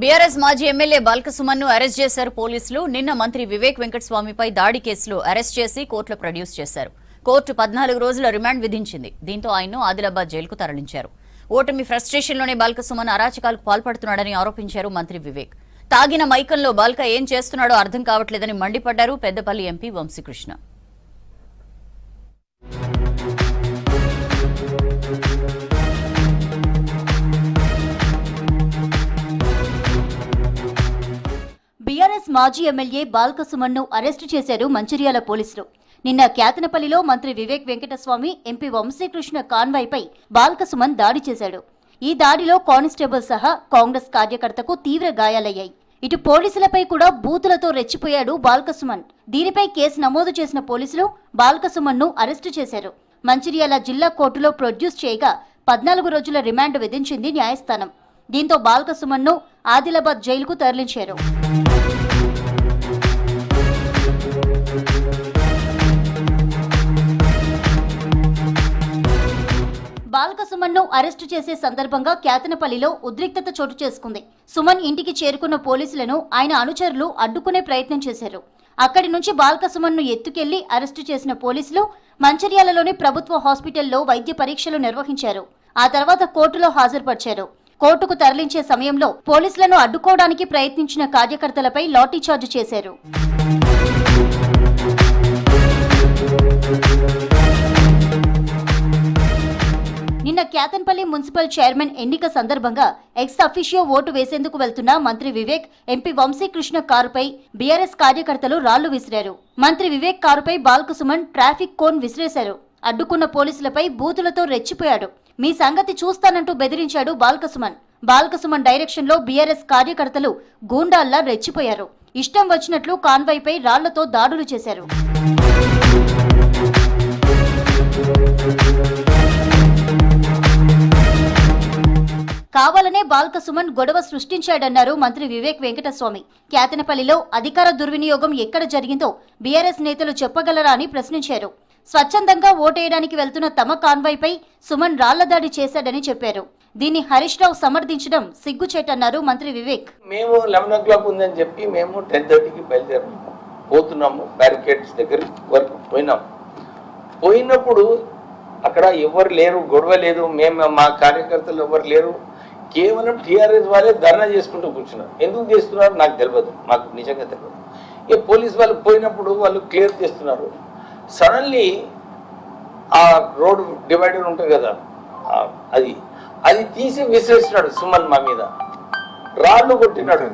BRS మాజీ MLA బాల్కసుమన్ను arrest చేశారు పోలీసులు. నిన్న మంత్రి వివేక్ వెంకటస్వామిపై దాడి కేసులో అరెస్ట్ చేసి కోర్టులో ప్రొడ్యూస్ చేశారు. కోర్టు 14 రోజుల రిమాండ్ విధించింది. దీంతో ఆయన్ను ఆదిలాబాద్ జైలుకు తరలించారు. ఓటమి ఫ్రస్ట్రేషన్లోనే బాల్కసుమన్ అరాచకాలకు పాల్పడుతున్నాడని ఆరోపించారు మంత్రి వివేక్. తాగిన మైకంలో బాల్క ఏం చేస్తున్నాడో అర్థం కావట్లేదని మండిపడ్డారు పెద్దపల్లి ఎంపీ వంశీకృష్ణ. బీఆర్ఎస్ మాజీ ఎమ్మెల్యే బాల్కసుమన్ను అరెస్టు చేశారు మంచిర్యాల పోలీసులు. నిన్న క్యాతనపల్లిలో మంత్రి వివేక్ వెంకటస్వామి, ఎంపీ వంశీకృష్ణ కాన్వాయ్పై బాల్కసుమన్ దాడి చేశాడు. ఈ దాడిలో కానిస్టేబుల్ సహా కాంగ్రెస్ కార్యకర్తకు తీవ్ర గాయాలయ్యాయి. ఇటు పోలీసులపై కూడా బూతులతో రెచ్చిపోయాడు బాల్కసుమన్. దీనిపై కేసు నమోదు చేసిన పోలీసులు బాల్కసుమన్ను అరెస్టు చేశారు. మంచిర్యాల జిల్లా కోర్టులో ప్రొడ్యూస్ చేయగా 14 రోజుల రిమాండ్ విధించింది న్యాయస్థానం. దీంతో బాల్కసుమన్ను ఆదిలాబాద్ జైలుకు తరలించారు. బాల్కసుమన్ను అరెస్టు చేసే సందర్భంగా క్యాతనపల్లిలో ఉద్రిక్తత చోటు చేసుకుంది. సుమన్ ఇంటికి చేరుకున్న పోలీసులను ఆయన అనుచరులు అడ్డుకునే ప్రయత్నం చేశారు. అక్కడి నుంచి బాల్కసుమన్ను ఎత్తుకెళ్లి అరెస్టు చేసిన పోలీసులు మంచిర్యాలలోని ప్రభుత్వ హాస్పిటల్లో వైద్య పరీక్షలు నిర్వహించారు. ఆ తర్వాత కోర్టులో హాజరుపరిచారు. కోర్టుకు తరలించే సమయంలో పోలీసులను అడ్డుకోవడానికి ప్రయత్నించిన కార్యకర్తలపై లాఠీచార్జ్ చేశారు. నిన్న క్యాతన్పల్లి మున్సిపల్ చైర్మన్ ఎన్నిక సందర్భంగా ఎక్స్ అఫీషియో ఓటు వేసేందుకు వెళ్తున్న మంత్రి వివేక్, ఎంపీ వంశీకృష్ణ కారుపై బీఆర్ఎస్ కార్యకర్తలు రాళ్లు విసిరారు. మంత్రి వివేక్ కారుపై బాల్కసుమన్ ట్రాఫిక్ కోన్ విసిరేశారు. అడ్డుకున్న పోలీసులపై బూతులతో రెచ్చిపోయాడు. మీ సంగతి చూస్తానంటూ బెదిరించాడు బాల్కసుమన్. బాల్కసుమన్ డైరెక్షన్ లో బీఆర్ఎస్ కార్యకర్తలు గూండాల్లా రెచ్చిపోయారు. ఇష్టం వచ్చినట్లు కాన్వాయ్పై రాళ్లతో దాడులు చేశారు. కావాలనే బాల్కసుమన్ గొడవ సృష్టించాడన్నారు మంత్రి వివేక్ వెంకటస్వామి. క్యాతనపల్లిలో అధికార దుర్వినియోగం ఎక్కడ జరిగిందో బీఆర్ఎస్ నేతలు చెప్పగలరా అని ప్రశ్నించారు. స్వచ్ఛందంగా ఓటేయడానికి వెళ్తున్న తమ కాన్వాయ్పై సుమన్ రాళ్లదాడి చేశాడని చెప్పారు. దీన్ని హరీష్ రావు సమర్థించడం సిగ్గుచేటన్నారు మంత్రి వివేక్. మేము 11 o'clock ఉందని చెప్పి మేము 10:30కి బయలుదేరాము. పోతున్నాము, బ్యారికేడ్స్ దగ్గర వరకు పోయినప్పుడు అక్కడ ఎవరు లేరు, గొడవ లేదు, మేము మా కార్యకర్తలు ఎవరు లేరు. కేవలం టీఆర్ఎస్ వాళ్ళే ధర్నా చేసుకుంటూ కూర్చున్నారు. ఎందుకు చేస్తున్నారు నాకు తెలియదు, మాకు నిజంగా తెలియదు. ఇక పోలీస్ వాళ్ళు పోయినప్పుడు వాళ్ళు క్లియర్ చేస్తున్నారు. సడన్లీ ఆ రోడ్ డివైడర్ ఉంటుంది కదా, అది తీసి విసిరేస్తున్నాడు సుమన్ మా మీద, రాళ్ళు కొట్టినాడు.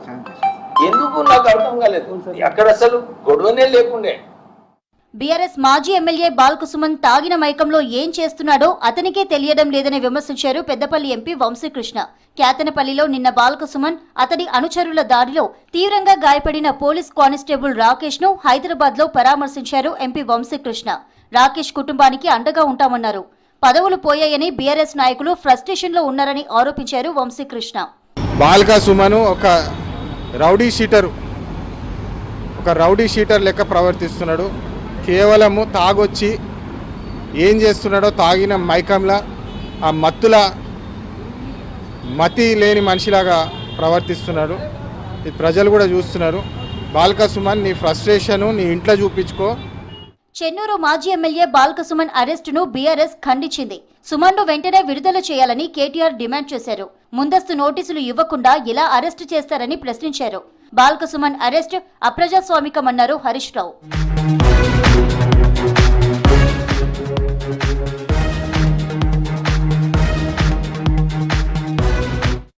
ఎందుకు నాకు అర్థం కాలేదు. అక్కడ అసలు గొడవనే లేకుండే. బీఆర్ఎస్ మాజీ ఎమ్మెల్యే బాల్కసుమన్ తాగిన మైకంలో ఏం చేస్తున్నాడో అతనికే తెలియడం లేదని విమర్శించారు పెద్దపల్లి ఎంపీ వంశీకృష్ణ. క్యాతనపల్లిలో నిన్న బాల్కసుమన్, అతడి అనుచరుల దాడిలో తీవ్రంగా గాయపడిన పోలీస్ కానిస్టేబుల్ రాకేష్ ను హైదరాబాద్ లో పరామర్శించారు ఎంపీ వంశీకృష్ణ. రాకేష్ కుటుంబానికి అండగా ఉంటామన్నారు. పదవులు పోయాయని బీఆర్ఎస్ నాయకులు ఫ్రస్ట్రేషన్ లో ఉన్నారని ఆరోపించారు వంశీకృష్ణ. బాల్కసుమన్ ఒక రౌడీ షీటర్ లెక్క ప్రవర్తిస్తున్నాడు. కేవలము తాగొచ్చి ఏం చేస్తున్నాడో తాగిన మైకంలా, ఆ మతి లేని మనిషిలాగా ప్రవర్తిస్తున్నాడు. ఇది ప్రజలు కూడా చూస్తున్నారు. బాల్కసుమన్, నీ ఫ్రస్ట్రేషను నీ ఇంట్లో చూపించుకో. చెన్నూరు మాజీ ఎమ్మెల్యే బాల్కసుమన్ అరెస్టును బీఆర్ఎస్ ఖండించింది. సుమన్ను వెంటనే విడుదల చేయాలని కేటీఆర్ డిమాండ్ చేశారు. ముందస్తు నోటీసులు ఇవ్వకుండా ఎలా అరెస్టు చేస్తారని ప్రశ్నించారు. బాల్కసుమన్ అరెస్ట్ అప్రజాస్వామికమన్నారు హరీష్ రావు.